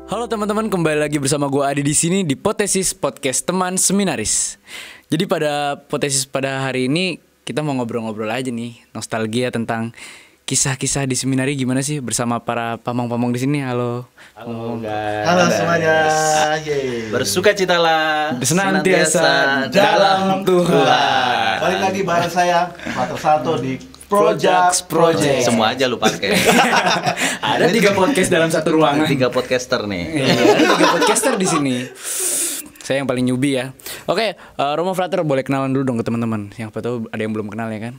Halo teman-teman, kembali lagi bersama gue Adi di sini di Potesis Podcast Teman Seminaris. Jadi pada Potesis pada hari ini kita mau ngobrol-ngobrol aja nih, nostalgia tentang kisah-kisah di seminari gimana sih bersama para pamong-pamong di sini. Halo. Halo guys. Halo semuanya. Yeay. Bersukacitalah senantiasa dalam Tuhan. Balik lagi bareng saya Pater Salto di Project. Semua aja lu pakai. Ada 3 podcast dalam satu ruangan. 3 podcaster nih. Iya, ada 3 podcaster di sini. Saya yang paling newbie ya. Oke, Romo Frater boleh kenalan dulu dong ke teman-teman. Yang tahu ada yang belum kenal ya kan?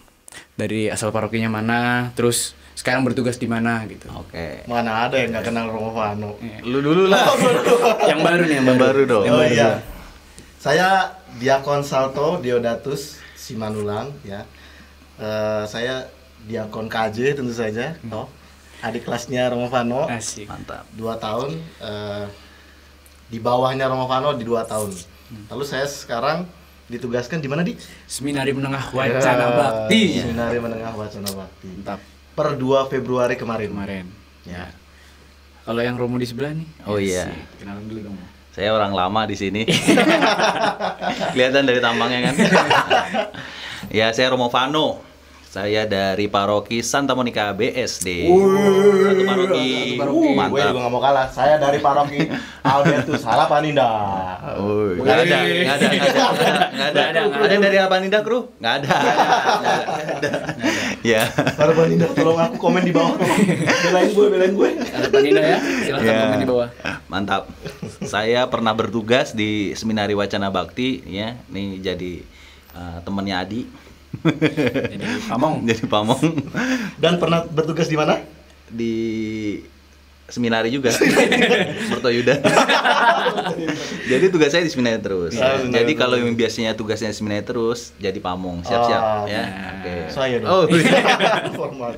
Dari asal parokinya mana, terus sekarang bertugas di mana gitu. Oke. Mana ada yang nggak kenal Romo Fano? Lu dulu lah. Yang baru nih, Yang baru dong. Oh iya. Saya Diakon Salto Diodatus Simanulang ya. Saya Diakon KJ tentu saja. Adik kelasnya Romo Fano. Asik. Mantap. 2 tahun. Di bawahnya Romo Fano di 2 tahun. Lalu saya sekarang ditugaskan di mana di? Seminari Menengah Wacana Bakti. Seminari Menengah Wacana Bakti. Mantap. Per 2 Februari kemarin. Ya. Kalau yang Romo di sebelah nih. Oh iya. Asik. Kenalan dulu dong. Saya orang lama di sini. Kelihatan dari tampangnya kan. Ya, saya Romo Fano. Saya dari paroki Santa Monica BSD. Satu paroki. Gue Mantap. juga gak mau kalah. Saya dari paroki Albertus Harapaninda. Nggak ada. Ada yang dari Harapaninda, Kru? Nggak ada. Ya. Harapaninda, tolong aku komen di bawah. Belain gue. Ada Paninda ya. Silakan Ya. komen di bawah. Mantap. Saya pernah bertugas di Seminari Wacana Bakti, ya. Nih jadi temannya Adi. Jadi pamong. Jadi pamong Dan pernah bertugas di mana? di seminari juga. Mertoyuda. Jadi tugas saya di seminari terus. Ya, Jadi kalau yang biasanya tugasnya di seminari terus jadi pamong. Siap-siap Oh, ya. nah. Oke. Saya dong. Oh, iya. Formal.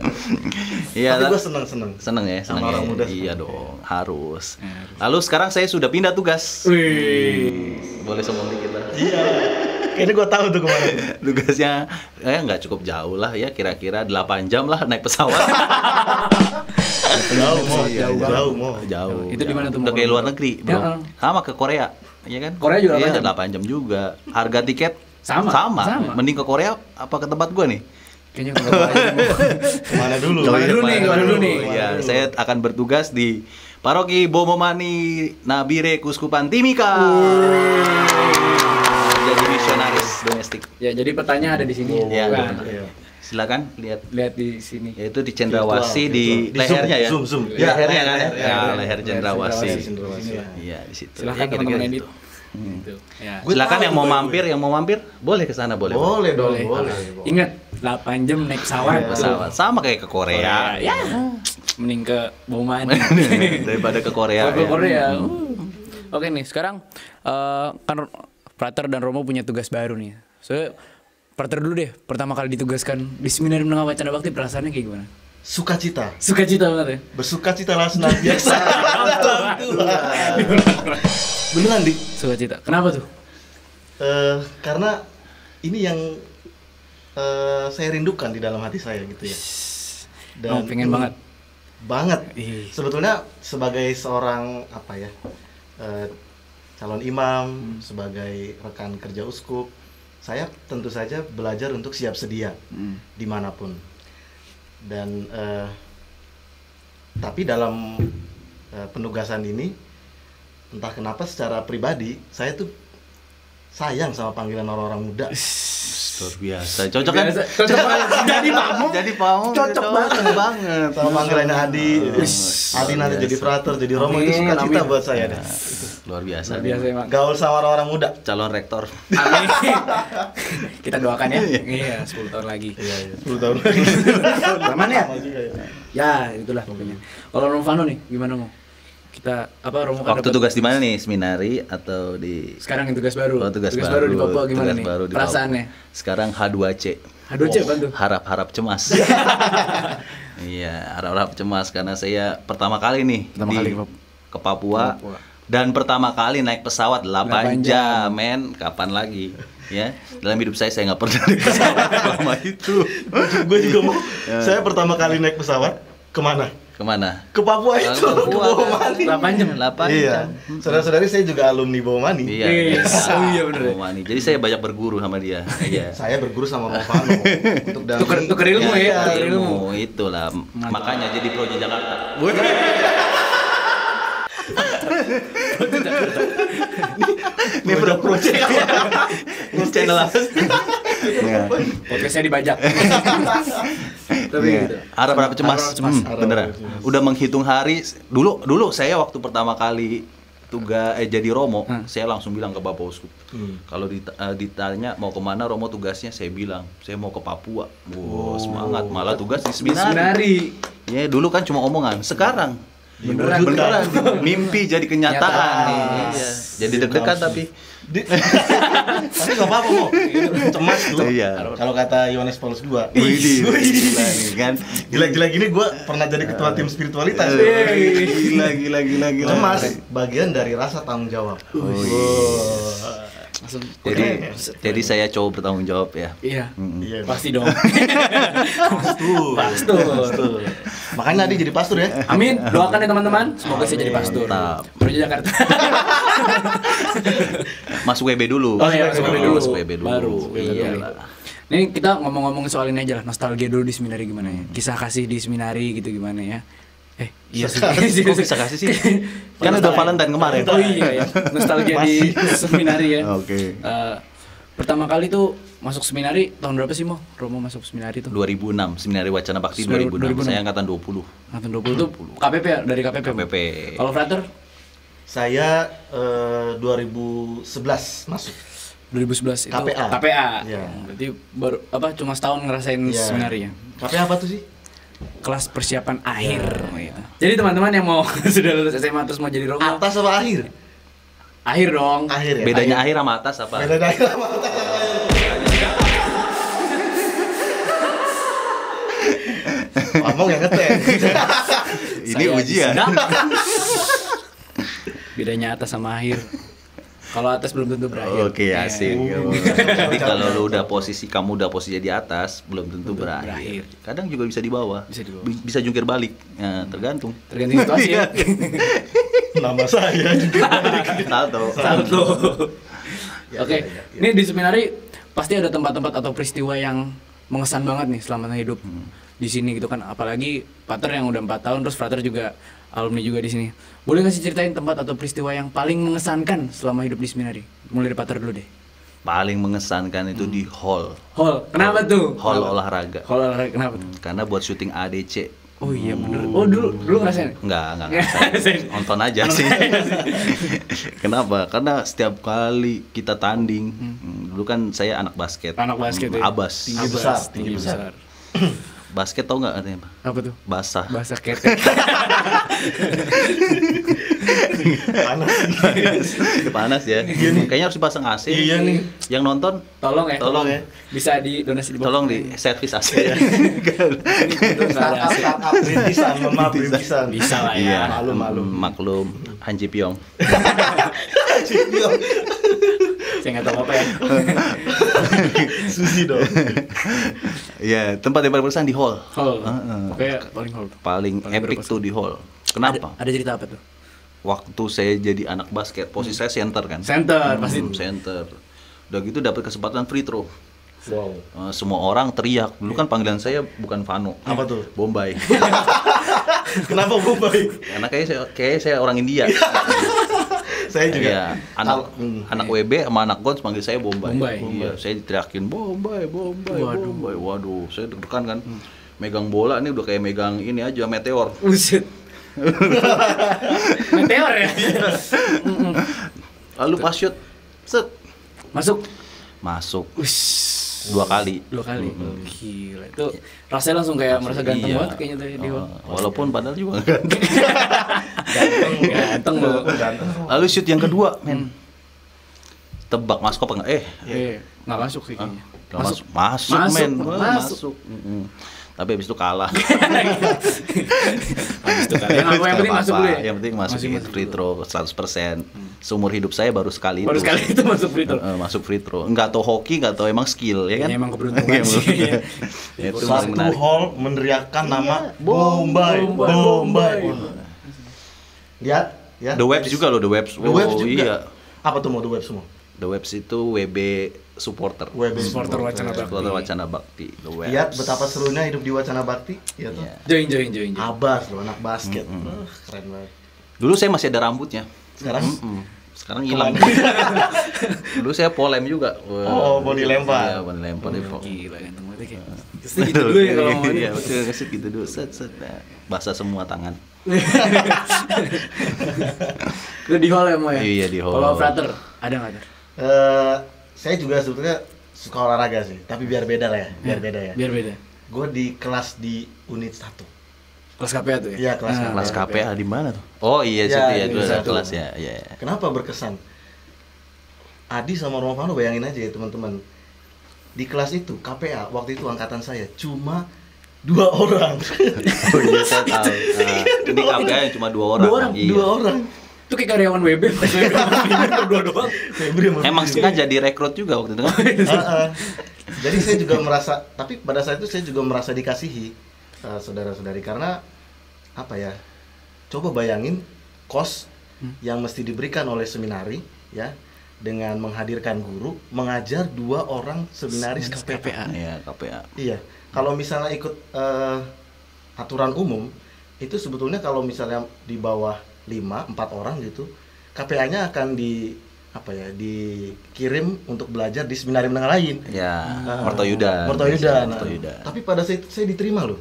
Iya. Tapi lah. gue seneng. Seneng ya, seneng Sama orang ya. muda Iya seneng. dong, harus. Harus. Lalu sekarang saya sudah pindah tugas. Wih. Boleh sombong dikit lah. Iya. Kayaknya gue tahu tuh kemana. Tugasnya nggak cukup jauh lah ya, kira-kira 8 jam lah naik pesawat. Jauh mau. Jauh. Itu di mana tuh? Udah kayak luar negeri, Bro. Ya. Sama ke Korea, ya kan? Korea juga 8 iya, jam? 8 jam juga. Harga tiket Sama. Mending ke Korea apa ke tempat gua nih? Kayaknya nggak tahu aja. Kemana dulu? Kemana dulu nih? Iya, saya akan bertugas di Paroki Bomomani Nabire Kuskupan Timika. Jadi misionaris domestik. Ya, jadi pertanyaan ada di sini. Iya, Nah, benar. Iya. Silakan lihat. lihat di sini. Yaitu di Cendrawasih di Di lehernya ya. zoom. Ya, lehernya kan ya. leher, Ya, leher. leher Cendrawasih. Cendrawasih. Iya, di situ. Silakan Ya, kira-kira teman-teman edit. gitu. Gitu. Ya. Gua Silakan tahu yang tuh mau gue. mampir, boleh ke sana, boleh. Boleh dong, Boleh. boleh. Ingat 8 jam naik pesawat. Iya. Pesawat sama kayak ke Korea. Ya. Mending ke Bauman. Daripada ke Korea. Ke ya. Korea. Oke nih, sekarang kan Frater dan Romo punya tugas baru nih. So, Frater dulu deh, pertama kali ditugaskan di Seminari Menengah Wacana Bakti, perasaannya kayak gimana? Sukacita. Sukacita banget ya? Bersukacitalah senantiasa. Beneran di. Sukacita. Kenapa tuh? Karena ini yang saya rindukan di dalam hati saya gitu ya. Oh, pengen banget. Banget. Ih. Sebetulnya sebagai seorang apa ya, calon imam, sebagai rekan kerja uskup, saya tentu saja belajar untuk siap sedia dimanapun. Dan tapi dalam penugasan ini, entah kenapa secara pribadi saya tuh sayang sama panggilan orang-orang muda. Luar biasa. Cocok kan? Cocok banget. Jadi pamong. Jadi pamong. Cocok banget sama panggilannya Adi. Adi nanti Luar jadi biasa. frater, jadi Romo, itu Amin, sukacita amin. buat saya deh. Luar biasa. Luar biasa emang. Gaul sama orang-orang muda. Calon rektor. Amin. Kita doakan ya. Iya, 10 tahun lagi. Iya, 10 tahun lagi. Aman ya? Sama juga ya. Ya, itulah pokoknya. Kalau Romo Fano nih, gimana mau? Kita Romo kan Waktu dapat- tugas di mana nih? Seminari atau di sekarang yang tugas baru. Oh, tugas baru di Papua gimana Tugas nih? baru di Perasaannya? Papua. Sekarang H2C. Aduh, Cek, bantu. Harap-harap cemas. Iya, harap-harap cemas karena saya pertama kali nih Pertama kali ke Papua. Papua. Dan pertama kali naik pesawat 8 8 jam, men. Kapan lagi? Ya, dalam hidup saya nggak pernah naik pesawat selama itu. Gue juga mau. Saya pertama kali naik pesawat kemana? Kemana? Ke Papua itu, ke Bawamani. 8 jam. 8 Iya. jam. Saudara-saudari saya juga alumni Bawamani. Iya. Yes. Oh iya bener. Bawamani. Jadi saya banyak berguru sama dia. Iya. Saya berguru sama Movano untuk Tuker ilmu ya. Iya, Tuker ilmu. Itulah. Makanya jadi Projo Jakarta. Ini udah project. Ini channel apa? Podcastnya dibajak. Tapi gitu. Harap berapa cemas? Harap cemas. Beneran. Harap cemas. Udah menghitung hari. Dulu saya waktu pertama kali jadi Romo, saya langsung bilang ke Bapak Uskup. Kalau ditanya mau kemana Romo tugasnya, saya bilang saya mau ke Papua. Semangat, malah tugas di seminari. Ya dulu kan cuma omongan. Sekarang beneran. Mimpi jadi kenyataan nih. Iya. Jadi deg-degan tapi Tapi nggak apa-apa kok. Cemas tuh. Iya. Kalau kata Yohanes Paulus II. Widih, gila nih kan. Gila-gila gini gue pernah jadi ketua tim spiritualitas. Gila. Cemas bagian dari rasa tanggung jawab. Langsung. Jadi saya coba bertanggung jawab ya. Iya. Iya. Pasti dong. Pastur. Makanya Adi jadi pastor ya. Amin. Doakan ya teman-teman. Semoga saya jadi pastor. Mantap. Projo Jakarta. Masuk WB dulu. Oh iya, masuk WB dulu. Masuk WB dulu. Baru. Iya. Ini kita ngomong-ngomongin soal ini aja lah, nostalgia dulu di seminari gimana ya? Kisah kasih di seminari gitu gimana ya? Iya sih. Kok bisa kasih sih? Kan udah Valentine kemarin. Oh iya ya, nostalgia di seminari ya. Oke. Pertama kali tuh masuk seminari tahun berapa sih Mo? Romo masuk seminari tuh? 2006, Seminari Wacana Bakti 2006. 2006. Saya angkatan 20. Angkatan 20 tuh KPP ya? Dari KPP? Mo? KPP. Kalau Frater? Saya 2011 masuk. 2011 itu KPA. KPA. Iya. Berarti baru cuma setahun ngerasain Iya. seminari ya. KPA apa tuh sih? Kelas persiapan akhir gitu. Jadi teman-teman yang mau sudah lulus SMA terus mau jadi Romo, Atas apa akhir? akhir dong. Akhir ya. Bedanya akhir sama atas apa? Beda dari sama atas sama akhir. Ngomong yang ngetek. Ini Saya ujian. sedap. Bedanya atas sama akhir. Kalau atas belum tentu berakhir. Oke, Iya. asik. Jadi kalau lu kamu udah posisi di atas, belum tentu berakhir. Kadang juga bisa di bawah. Bisa di bawah. Bisa jungkir balik. Ya, tergantung. Tergantung situasi ya. Nama saya juga. Salto. Salto. Ya, Oke, ya. ini di seminari pasti ada tempat-tempat atau peristiwa yang mengesan banget nih selama hidup di sini gitu kan. Apalagi Pater yang udah 4 tahun, terus Frater juga alumni juga di sini. Boleh nggak sih ceritain tempat atau peristiwa yang paling mengesankan selama hidup di seminari? Mulai dari Pater dulu deh. Paling mengesankan itu di hall. Hall, kenapa tuh? Hall olahraga. Hall olahraga kenapa tuh? Karena buat syuting ADC. Oh iya bener. Oh dulu ngerasain? Enggak ngerasain. Nonton aja sih. Kenapa? Karena setiap kali kita tanding, dulu kan saya anak basket. Anak basket ya? Abas. Tinggi besar. Basket tau nggak artinya apa? Apa tuh? Basah. Bahasa ketek. Panas ya. Kayaknya harus dipasang AC. Iya nih. Yang nonton Tolong ya. Tolong ya. Bisa donasi di bawah. tolong di servis AC. Startup rintisan, maaf rintisan. Bisa lah ya. Iya. Maklum. Hanji Pyong. Saya nggak tahu apa ya. Susi dong. Iya, tempat yang paling berkesan di hall. Hall. Kayak paling hall. Paling epic tuh di hall. Kenapa? Ada cerita apa tuh? Waktu saya jadi anak basket, posisi saya center kan. Center pasti. Center. Udah gitu dapat kesempatan free throw. Wow. Semua orang teriak. Dulu kan panggilan saya bukan Vano. Apa tuh? Bombay. Kenapa Bombay? Karena kayak saya orang India. Saya juga. Iya, anak WB sama anak Gons panggil saya Bombay. Bombay. Iya, saya diteriakin Bombay. Waduh. Bombay. Waduh, saya deg-degan kan. Megang bola ini udah kayak megang ini aja meteor. Buset. Meteor ya. Lalu pas shoot, set, Masuk. masuk 2 kali. 2 kali. Gila. Itu rasanya langsung kayak merasa ganteng Iya. banget kayaknya tuh di hall. Walaupun padahal juga kan. Ganteng loh. Lalu shoot yang kedua, men. Tebak masuk apa enggak? Nggak masuk sih kayaknya. Masuk men. Masuk. Mm-mm. tapi habis itu kalah. Habis itu kan. Yang penting masuk dulu ya. Yang penting masuk free throw 100%. Seumur hidup saya baru sekali Baru itu. sekali itu masuk free throw. Masuk free throw. Enggak tahu hoki, enggak tahu emang skill ya kan. Ya, emang keberuntungan sih. Ya, itu Satu menarik. hall meneriakkan nama Bombay. Lihat ya. The Webs juga loh, The Webs. The Webs juga. Iya. Apa tuh mau The Webs semua? The Webs itu WB supporter. WB Supporter Wacana Bakti. Supporter Wacana Bakti. The Webs. Lihat betapa serunya hidup di Wacana Bakti, ya tuh. Iya. Join. Abas loh, anak basket. Keren banget. Dulu saya masih ada rambutnya. Sekarang Sekarang hilang. Dulu saya polem juga. Oh, mau dilempar. Iya, mau dilempar di pol. Gila ganteng banget kayak. Pasti gitu dulu ya kalau mau. Iya, betul kesit gitu dulu. Set. Nah, basah semua tangan. Lu di hall ya mau ya? Iya, di hall. Kalau frater ada enggak Ter? Saya juga sebetulnya suka olahraga sih, tapi biar beda lah ya, biar beda ya. Biar beda. Gue di kelas di unit 1. Kelas KPA tuh ya? Iya, kelas KPA. Kelas KPA di mana tuh? Oh iya, Ya, situ ya, di itu ada satu. kelas ya. Iya. Kenapa berkesan? Adi sama Romano bayangin aja ya teman-teman. Di kelas itu KPA waktu itu angkatan saya cuma 2 orang. Oh iya, saya tahu. Ini KPA yang cuma 2 orang. Dua orang? Iya. 2 orang. Itu kayak karyawan WB pas WB berdua doang. Febri sama Emang Febri. sengaja direkrut juga waktu itu kan? Jadi saya juga merasa, tapi pada saat itu saya juga merasa dikasihi saudara-saudari karena apa ya? Coba bayangin kos yang mesti diberikan oleh seminari ya dengan menghadirkan guru mengajar 2 orang seminaris KPA. Iya, KPA. Iya. Kalau misalnya ikut aturan umum itu sebetulnya kalau misalnya di bawah 4 orang gitu, KPA-nya akan dikirim untuk belajar di seminari menengah lain. Ya, Mertoyudan. Mertoyudan. Mertoyudan. Tapi pada saat itu saya diterima loh.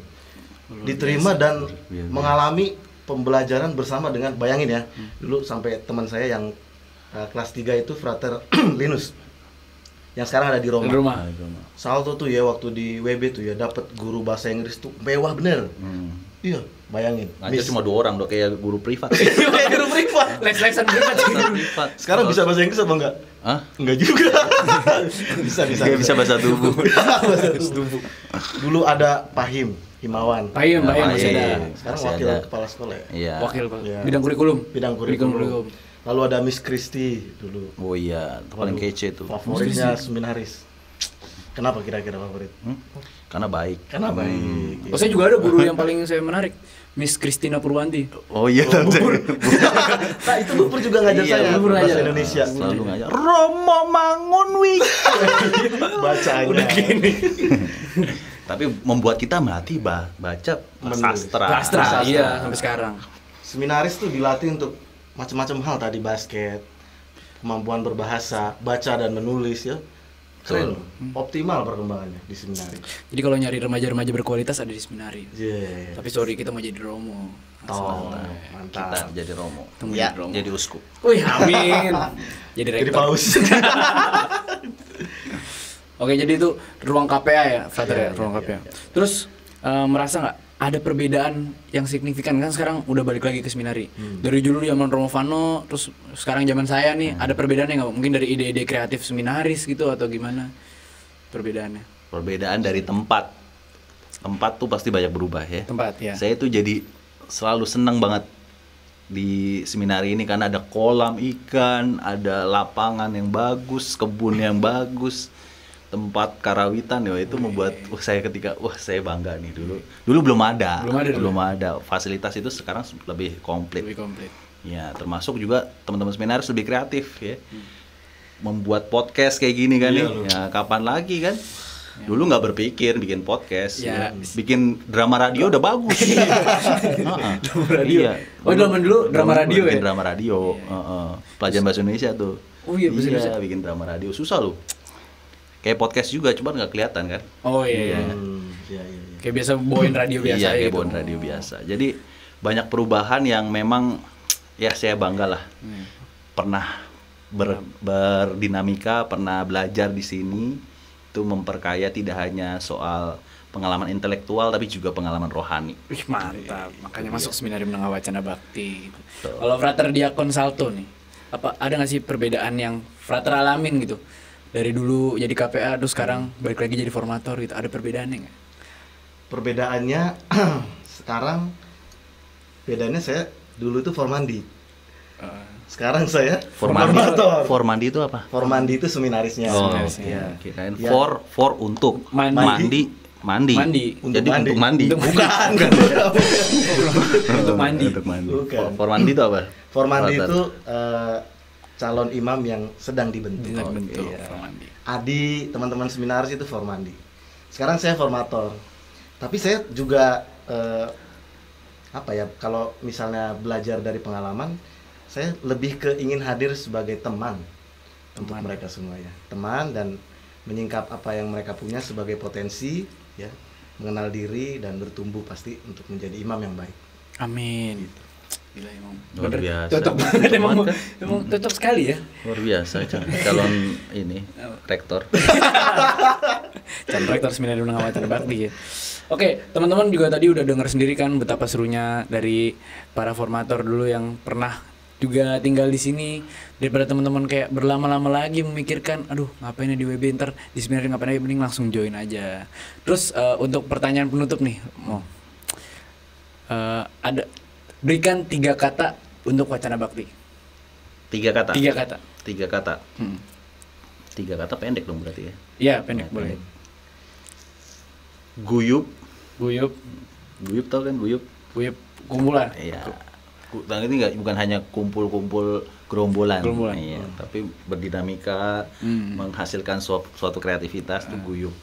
Diterima dan biasa. mengalami pembelajaran bersama dengan, bayangin ya, dulu sampai teman saya yang kelas 3 itu Frater Linus. Yang sekarang ada di Roma. Di rumah. Salto tuh ya waktu di WB tuh ya dapat guru bahasa Inggris tuh mewah bener. Iya, bayangin. Ngajar cuma 2 orang dong, kayak guru privat. Kayak guru privat. Les-lesan privat. Privat. Sekarang bisa bahasa Inggris apa enggak? Hah? Enggak juga. bisa. Nggak bisa bahasa tubuh. Bahasa tubuh. Dulu ada Pahim Himawan. Payem masih ada. Sekarang Masih wakil ada. kepala sekolah ya. Iya. Wakil Pak. Iya. Bidang kurikulum. Bidang kurikulum. Lalu ada Miss Christy dulu. Oh iya, paling Waduh, kece tuh. Favoritnya seminaris. Kenapa kira-kira favorit? Karena baik. Karena baik. Oh, saya juga ada guru yang paling saya menarik. Miss Christina Purwanti. Oh iya, tante. Nah, itu Bupur juga ngajar Iya, saya Bupur bahasa ngajar. Indonesia. Selalu ngajar. Romo Mangun wih. Bacanya. Udah gini. Tapi membuat kita melatih baca sastra. Sastra, iya sampai sekarang. Seminaris tuh dilatih untuk macam-macam hal tadi, basket, kemampuan berbahasa, baca dan menulis ya. Keren, optimal perkembangannya di seminari. Jadi kalau nyari remaja-remaja berkualitas ada di seminari. Yeah. Tapi sorry kita mau jadi Romo. Oh, Kita mantap. jadi Romo. Kita mau Ya, jadi Romo. Jadi uskup. Wih, amin. Jadi Jadi rektor. paus. Oke, jadi itu ruang KPA ya, Frater Iya, ya, ruang iya, KPA. iya. Terus merasa nggak ada perbedaan yang signifikan kan sekarang udah balik lagi ke seminari. Dari dulu zaman Romo Fano, terus sekarang zaman saya nih, ada perbedaannya nggak? Mungkin dari ide-ide kreatif seminaris gitu atau gimana perbedaannya? Perbedaan dari tempat. Tempat tuh pasti banyak berubah ya. Tempat ya. Saya tuh jadi selalu senang banget di seminari ini karena ada kolam ikan, ada lapangan yang bagus, kebun yang bagus, tempat karawitan ya, itu membuat saya saya bangga nih dulu. Dulu belum ada. Belum ada. Fasilitas itu sekarang lebih komplit. Lebih komplit. Ya, termasuk juga teman-teman seminaris lebih kreatif ya. Membuat podcast kayak gini kan nih. Ya, kapan lagi kan? Dulu nggak berpikir bikin podcast, Ya. bikin drama radio udah bagus. Drama radio. Iya. Oh, zaman dulu drama radio bikin ya? drama radio. Pelajaran bahasa Indonesia tuh. Oh iya, bahasa Indonesia. bikin drama radio susah loh. Kayak podcast juga, cuman nggak kelihatan kan? Oh iya. Iya, iya. Kayak biasa bawain radio biasa Iya, kayak gitu. bawain radio biasa. Jadi banyak perubahan yang memang ya saya bangga lah. Pernah berdinamika, pernah belajar di sini. Itu memperkaya tidak hanya soal pengalaman intelektual tapi juga pengalaman rohani. Wih, mantap. Makanya masuk seminari menengah wacana bakti. Kalau Frater Diakon Salto nih, apa ada nggak sih perbedaan yang Frater alamin gitu? Dari dulu jadi KPA terus sekarang balik lagi jadi formator gitu. Ada perbedaannya nggak? Perbedaannya sekarang bedanya saya dulu itu formandi. Sekarang saya formator. Formandi itu apa? Formandi itu seminarisnya. Oh, Seminarisnya. iya. Kirain Ya. for untuk Mandi. mandi. Untuk Jadi mandi. untuk mandi. Untuk Bukan. Untuk mandi. Untuk mandi. Bukan. Formandi itu apa? Formandi Frater. itu calon imam yang sedang dibentuk. Bentuk Iya. formandi. Adi, teman-teman seminaris itu formandi. Sekarang saya formator. Tapi saya juga apa ya? Kalau misalnya belajar dari pengalaman, saya lebih ke ingin hadir sebagai teman untuk mereka semua ya. Teman dan menyingkap apa yang mereka punya sebagai potensi ya, mengenal diri dan bertumbuh pasti untuk menjadi imam yang baik. Amin. Gila emang. Luar Bener. biasa. Cocok banget emang. Kan? Emang cocok sekali ya. Luar biasa calon ini rektor. Calon rektor Seminari Menengah Wacana Bakti ya. Oke, teman-teman juga tadi udah dengar sendiri kan betapa serunya dari para formator dulu yang pernah juga tinggal di sini, daripada teman-teman kayak berlama-lama lagi memikirkan aduh ngapain ya di WB, ntar di seminari ngapain aja, mending langsung join aja. Terus untuk pertanyaan penutup nih, ada berikan 3 kata untuk Wacana Bakti. 3 kata. 3 kata. 3 kata. 3 kata pendek dong berarti ya. Iya, pendek boleh. Guyup. Guyup, Tau kan guyup? kumpulan. Iya. Dan ini bukan hanya kumpul-kumpul gerombolan. Iya, tapi berdinamika, menghasilkan suatu kreativitas itu guyup.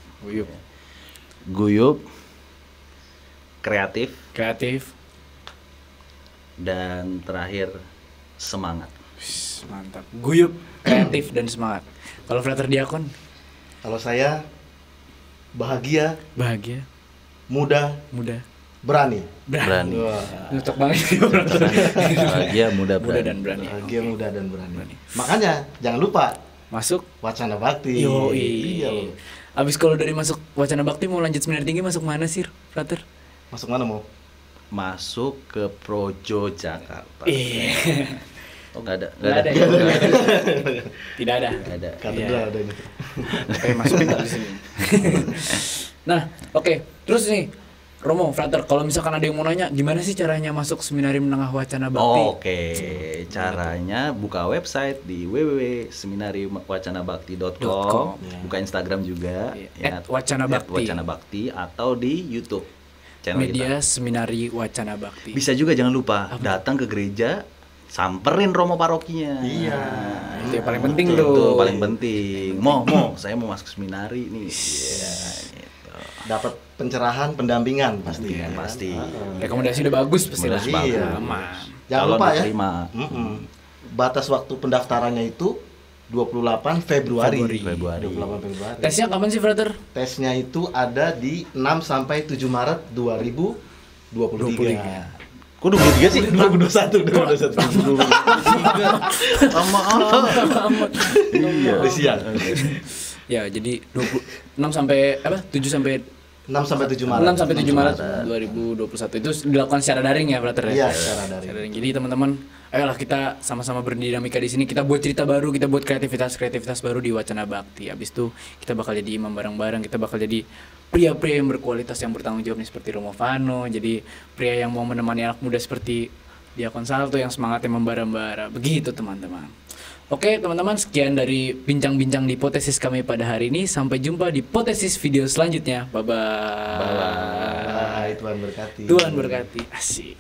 Guyup, kreatif, dan terakhir semangat. Mantap. Guyup, kreatif dan semangat. Kalau Frater Diakon? Kalau saya bahagia, muda, berani. Wah. Cocok banget sih Frater. Bahagia, muda, dan berani. Bahagia, muda dan berani. Makanya jangan lupa Masuk Wacana Bakti. Yoi. Iya loh. Abis kalau dari masuk Wacana Bakti mau lanjut seminari tinggi masuk mana sih, Frater? Masuk mana mau? Masuk ke Projo Jakarta. Oh nggak ada. Tidak ada. Nggak ada. Katedral adanya. Oke, masuk di sini. Nah, oke. Terus nih, Romo, Frater, kalau misalkan ada yang mau nanya, gimana sih caranya masuk Seminari Menengah Wacana Bakti? Oke, caranya buka website di www.seminariwacanabakti.com, buka Instagram juga, @Wacana Bakti. @Wacana Bakti, atau di YouTube channel Media kita. Seminari Wacana Bakti. Bisa juga jangan lupa datang ke gereja, samperin romo parokinya. Iya. Itu yang paling penting Itu tuh. paling penting. Saya mau masuk seminari nih. Iya, gitu. Dapat pencerahan, pendampingan pasti. Iya, pasti. Rekomendasi udah bagus pasti lah. Rekomendasi Iya. Aman. Jangan Calon lupa ya. diterima. Batas waktu pendaftarannya itu 28 Februari. 28 Februari. Februari. Tesnya kapan sih, Frater? Tesnya itu ada di 6 sampai 7 Maret 2023. Kok 23 sih? 2021. Sama Iya. Siang. Ya, jadi 26 sampai 7 sampai 6 sampai 7 Maret. 6 sampai 7 Maret 2021 itu dilakukan secara daring ya, Frater ya? Iya, secara daring. Jadi teman-teman, ayolah kita sama-sama berdinamika di sini. Kita buat cerita baru, kita buat kreativitas baru di Wacana Bakti. Abis itu kita bakal jadi imam bareng-bareng, kita bakal jadi pria-pria yang berkualitas yang bertanggung jawab nih seperti Romo Vano. Jadi pria yang mau menemani anak muda seperti Diakon Salto yang semangatnya membara-bara. Begitu teman-teman. Oke teman-teman, sekian dari bincang-bincang di Potesis kami pada hari ini. Sampai jumpa di Potesis video selanjutnya. Bye-bye. Bye. Tuhan berkati. Tuhan berkati. Asik.